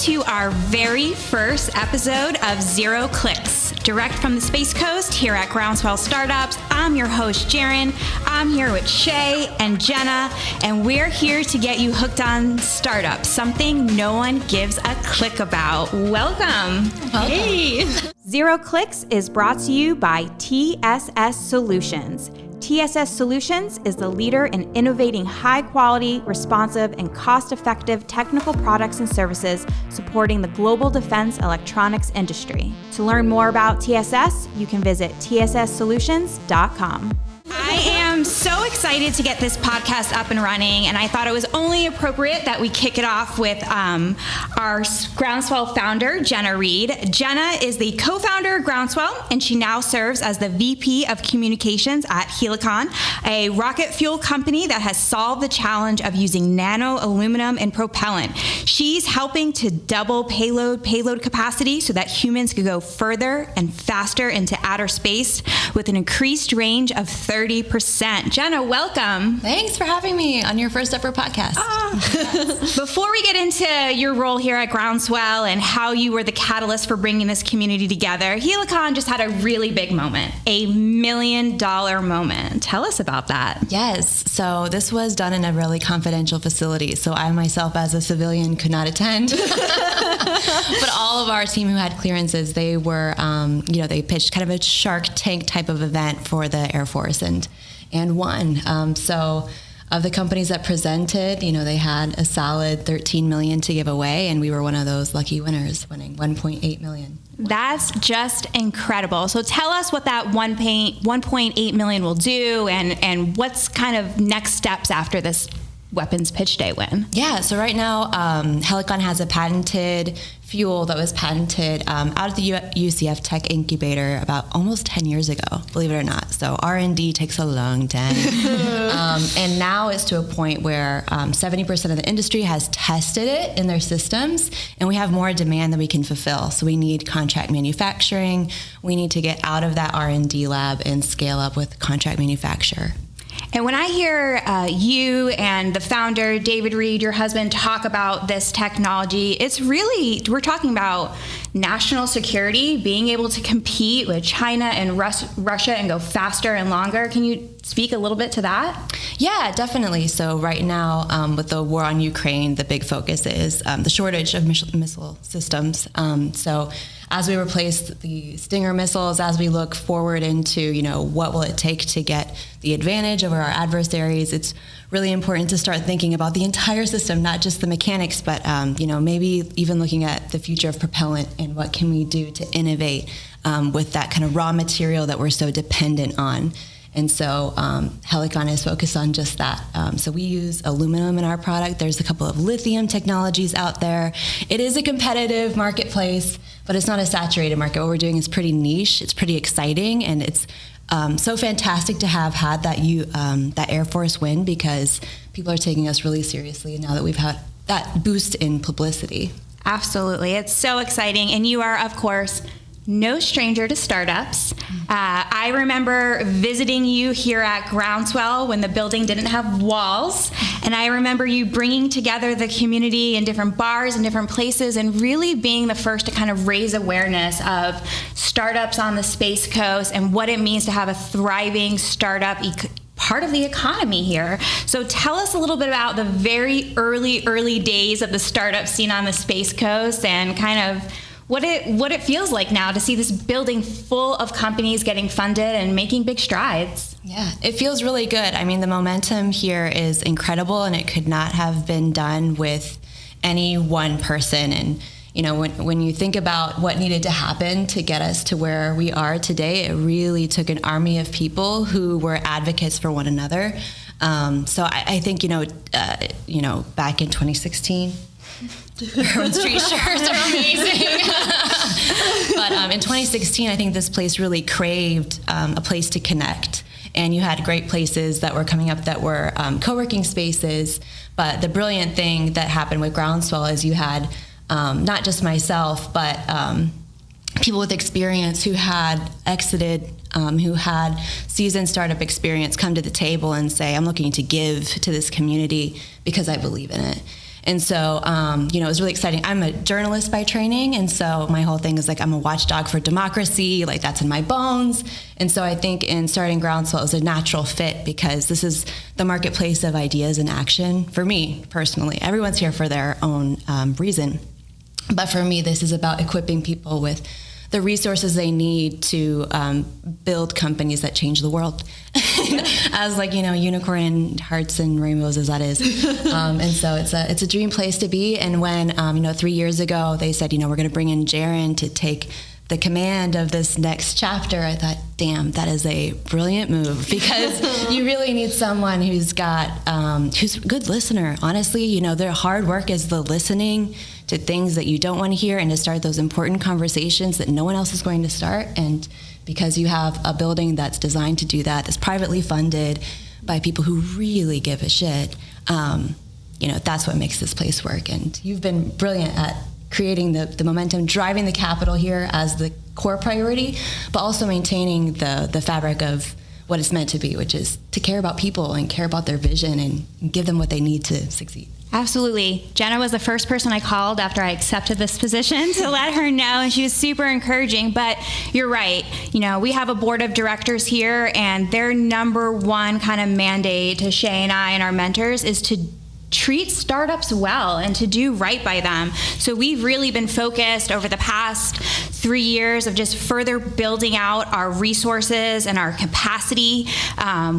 to our very first episode of Zero Clicks, direct from the Space Coast here at Groundswell Startups. I'm your host, Jarin. I'm here with Shey and Jenna, and we're here to get you hooked on startups, something no one gives a click about. Welcome. Hey. Zero Clicks is brought to you by TSS Solutions. TSS Solutions is the leader in innovating high-quality, responsive, and cost-effective technical products and services supporting the global defense electronics industry. To learn more about TSS, you can visit tsssolutions.com. I am so excited to get this podcast up and running, and I thought it was only appropriate that we kick it off with our Groundswell founder, Jenna Reid. Jenna is the co-founder of Groundswell, and she now serves as the VP of Communications at Helicon, a rocket fuel company that has solved the challenge of using nano aluminum in propellant. She's helping to double payload capacity so that humans could go further and faster into outer space with an increased range of 30%. Jenna, welcome. Thanks for having me on your first ever podcast. Before we get into your role here at Groundswell and how you were the catalyst for bringing this community together, Helicon just had a really big moment, $1 million moment. Tell us about that. Yes. So this was done in a really confidential facility. So I myself as a civilian could not attend. But all of our team who had clearances, they were, they pitched kind of a Shark Tank type of event for the Air Force and won. So of the companies that presented, they had a solid 13 million to give away, and we were one of those lucky winners, winning 1.8 million. That's just incredible. So tell us what that 1.8 million will do, and what's kind of next steps after this weapons pitch day win. Yeah, so right now, Helicon has a patented fuel that was patented out of the UCF Tech Incubator about almost 10 years ago, believe it or not. So R&D takes a long time. And now it's to a point where 70% of the industry has tested it in their systems, and we have more demand than we can fulfill. So we need contract manufacturing. We need to get out of that R&D lab and scale up with contract manufacture. And when I hear you and the founder, David Reid, your husband, talk about this technology, it's really, we're talking about national security, being able to compete with China and Russia and go faster and longer. Can you speak a little bit to that? Yeah, definitely. So right now, with the war on Ukraine, the big focus is the shortage of missile systems. So as we replace the Stinger missiles, as we look forward into, what will it take to get the advantage over our adversaries, it's really important to start thinking about the entire system, not just the mechanics, but, maybe even looking at the future of propellant and what can we do to innovate with that kind of raw material that we're so dependent on. And so Helicon is focused on just that. So we use aluminum in our product. There's a couple of lithium technologies out there. It is a competitive marketplace, but it's not a saturated market. What we're doing is pretty niche. It's pretty exciting, and it's so fantastic to have had that Air Force win, because people are taking us really seriously now that we've had that boost in publicity. Absolutely. It's so exciting. And you are, of course, no stranger to startups. I remember visiting you here at Groundswell when the building didn't have walls. And I remember you bringing together the community in different bars and different places and really being the first to kind of raise awareness of startups on the Space Coast and what it means to have a thriving startup part of the economy here. So tell us a little bit about the very early days of the startup scene on the Space Coast and kind of what it feels like now to see this building full of companies getting funded and making big strides. Yeah, it feels really good. I mean, the momentum here is incredible, and it could not have been done with any one person. And when you think about what needed to happen to get us to where we are today, it really took an army of people who were advocates for one another. So I think back in 2016. Urban street shirts are amazing. But in 2016, I think this place really craved a place to connect. And you had great places that were coming up that were co-working spaces. But the brilliant thing that happened with Groundswell is you had not just myself, but people with experience who had exited, who had seasoned startup experience come to the table and say, I'm looking to give to this community because I believe in it. And so, it was really exciting. I'm a journalist by training, and so my whole thing is like I'm a watchdog for democracy, like that's in my bones. And so I think in starting Groundswell is a natural fit because this is the marketplace of ideas and action for me personally. Everyone's here for their own reason. But for me, this is about equipping people with the resources they need to build companies that change the world. As unicorn hearts and rainbows as that is. And so it's a dream place to be. And when, 3 years ago, they said, we're going to bring in Jarin to take the command of this next chapter, I thought, damn, that is a brilliant move because you really need someone who's a good listener. Honestly, their hard work is the listening to things that you don't want to hear and to start those important conversations that no one else is going to start. And because you have a building that's designed to do that, that's privately funded by people who really give a shit, that's what makes this place work. And you've been brilliant at creating the momentum, driving the capital here as the core priority, but also maintaining the fabric of what it's meant to be, which is to care about people and care about their vision and give them what they need to succeed. Absolutely. Jenna was the first person I called after I accepted this position to let her know, and she was super encouraging. But you're right. We have a board of directors here, and their number one kind of mandate to Shey and I and our mentors is to treat startups well and to do right by them. So we've really been focused over the past 3 years of just further building out our resources and our capacity.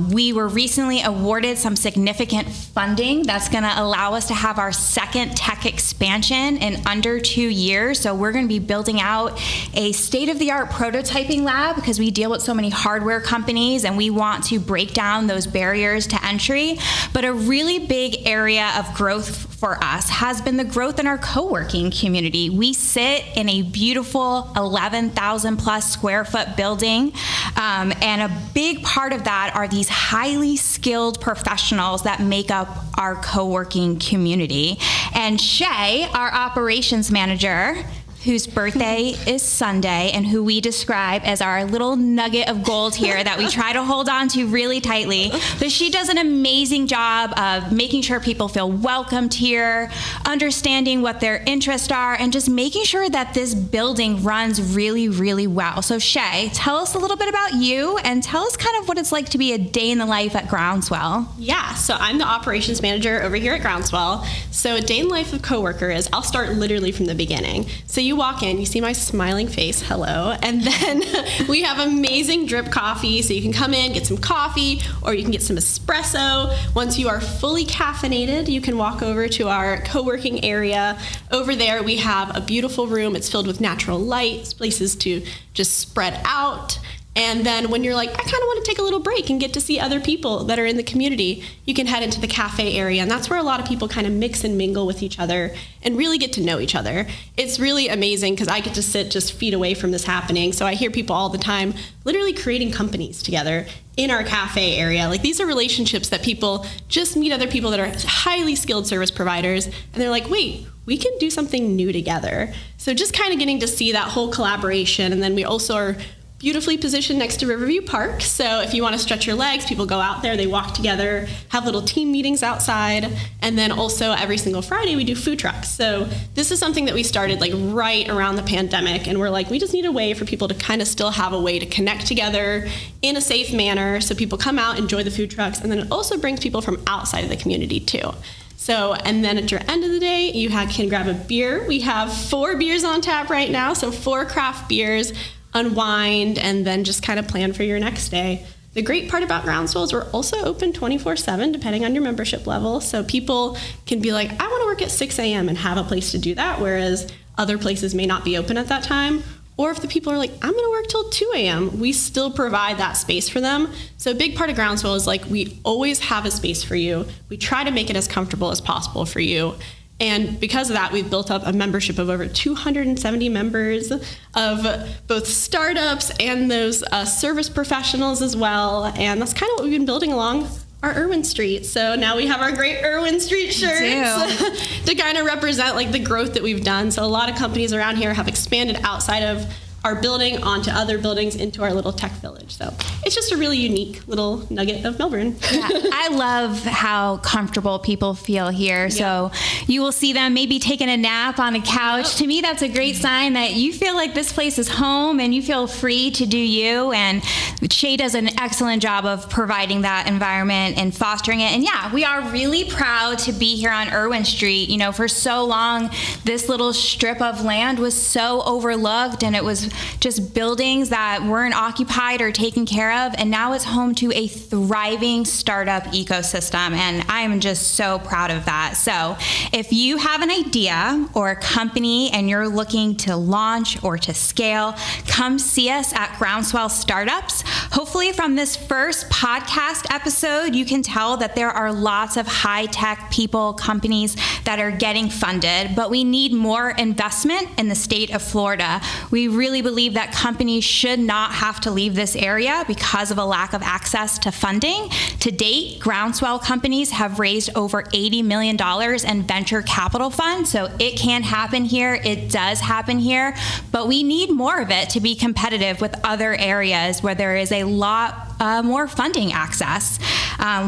We were recently awarded some significant funding that's going to allow us to have our second tech expansion in under 2 years. So we're going to be building out a state-of-the-art prototyping lab because we deal with so many hardware companies and we want to break down those barriers to entry. But a really big area of growth for us has been the growth in our co-working community. We sit in a beautiful 11,000 plus square foot building, and a big part of that are these highly skilled professionals that make up our co-working community. And Shey, our operations manager, whose birthday is Sunday and who we describe as our little nugget of gold here that we try to hold on to really tightly. But she does an amazing job of making sure people feel welcomed here, understanding what their interests are, and just making sure that this building runs really, really well. So Shey, tell us a little bit about you and tell us kind of what it's like to be a day in the life at Groundswell. Yeah, so I'm the operations manager over here at Groundswell. So a day in the life of coworker is, I'll start literally from the beginning. So you walk in, you see my smiling face, hello, and then we have amazing drip coffee, so you can come in, get some coffee, or you can get some espresso. Once you are fully caffeinated, you can walk over to our co-working area. Over there, we have a beautiful room. It's filled with natural light, places to just spread out. And then when you're like, I kind of want to take a little break and get to see other people that are in the community, you can head into the cafe area. And that's where a lot of people kind of mix and mingle with each other and really get to know each other. It's really amazing because I get to sit just feet away from this happening. So I hear people all the time literally creating companies together in our cafe area. Like, these are relationships that people just meet other people that are highly skilled service providers. And they're like, wait, we can do something new together. So just kind of getting to see that whole collaboration. And then we also are beautifully positioned next to Riverview Park. So if you want to stretch your legs, people go out there, they walk together, have little team meetings outside. And then also every single Friday we do food trucks. So this is something that we started like right around the pandemic. And we're like, we just need a way for people to kind of still have a way to connect together in a safe manner. So people come out, enjoy the food trucks. And then it also brings people from outside of the community too. So, and then at your end of the day, you can grab a beer. We have 4 beers on tap right now. So 4 craft beers, unwind, and then just kind of plan for your next day. The great part about Groundswell is we're also open 24/7, depending on your membership level. So people can be like, I want to work at 6 a.m. and have a place to do that, whereas other places may not be open at that time. Or if the people are like, I'm going to work till 2 a.m., we still provide that space for them. So a big part of Groundswell is like, we always have a space for you. We try to make it as comfortable as possible for you. And because of that, we've built up a membership of over 270 members of both startups and those service professionals as well. And that's kind of what we've been building along our Irwin Street. So now we have our great Irwin Street shirts to kind of represent like the growth that we've done. So a lot of companies around here have expanded outside of our building onto other buildings into our little tech village. So it's just a really unique little nugget of Melbourne. Yeah, I love how comfortable people feel here. Yep. So you will see them maybe taking a nap on a couch. Yep. To me, that's a great sign that you feel like this place is home and you feel free to do you. And Shey does an excellent job of providing that environment and fostering it. And yeah, we are really proud to be here on Irwin Street. You know, for so long, this little strip of land was so overlooked, and it was just buildings that weren't occupied or taken care of, and now it's home to a thriving startup ecosystem, and I am just so proud of that. So if you have an idea or a company and you're looking to launch or to scale, come see us at Groundswell Startups. Hopefully from this first podcast episode, you can tell that there are lots of high-tech people, companies that are getting funded, but we need more investment in the state of Florida. We really believe that companies should not have to leave this area because of a lack of access to funding. To date, Groundswell companies have raised over $80 million in venture capital funds, so it can happen here. It does happen here, but we need more of it to be competitive with other areas where there is a lot more funding access.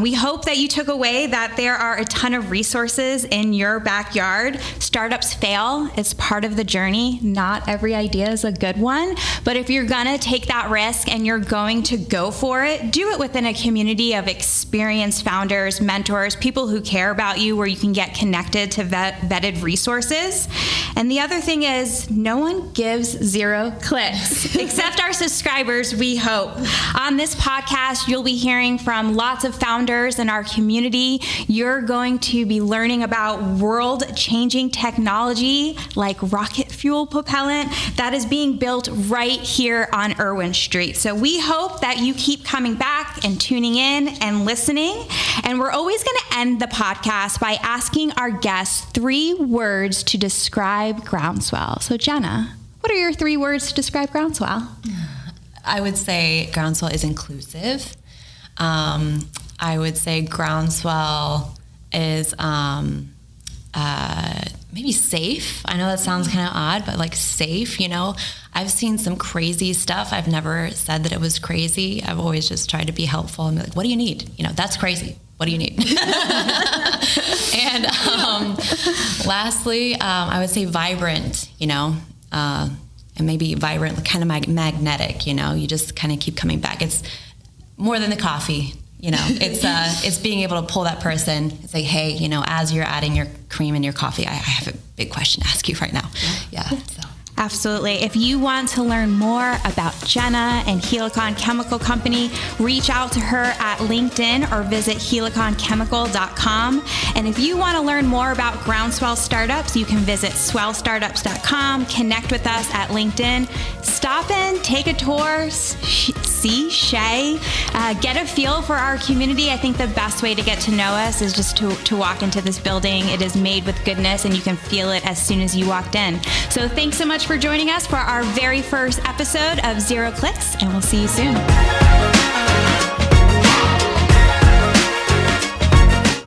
We hope that you took away that there are a ton of resources in your backyard. Startups fail. It's part of the journey. Not every idea is a good one, but if you're gonna take that risk and you're going to go for it, do it within a community of experienced founders, mentors, people who care about you, where you can get connected to vetted resources. And the other thing is, no one gives 0 clicks, except our subscribers, we hope. On this podcast, you'll be hearing from lots of founders in our community. You're going to be learning about world-changing technology like rocket fuel propellant that is being built right here on Irwin Street. So we hope that you keep coming back and tuning in and listening. And we're always going to end the podcast by asking our guests 3 words to describe Groundswell. So Jenna, what are your 3 words to describe Groundswell? I would say Groundswell is inclusive. I would say Groundswell is maybe safe. I know that sounds kind of odd, but like safe, you know. I've seen some crazy stuff. I've never said that it was crazy. I've always just tried to be helpful and be like, what do you need? You know, that's crazy. What do you need? And lastly, I would say vibrant, you know, and maybe vibrant, kind of magnetic, you know, you just kind of keep coming back. It's more than the coffee, you know, it's being able to pull that person and say, hey, you know, as you're adding your cream in your coffee, I have a big question to ask you right now. Yeah. So. Absolutely. If you want to learn more about Jenna and Helicon Chemical Company, reach out to her at LinkedIn or visit heliconchemical.com. And if you want to learn more about Groundswell Startups, you can visit swellstartups.com, connect with us at LinkedIn, stop in, take a tour, see Shey, get a feel for our community. I think the best way to get to know us is just to walk into this building. It is made with goodness, and you can feel it as soon as you walked in. So thanks so much for joining us for our very first episode of 0 Clicks, and we'll see you soon.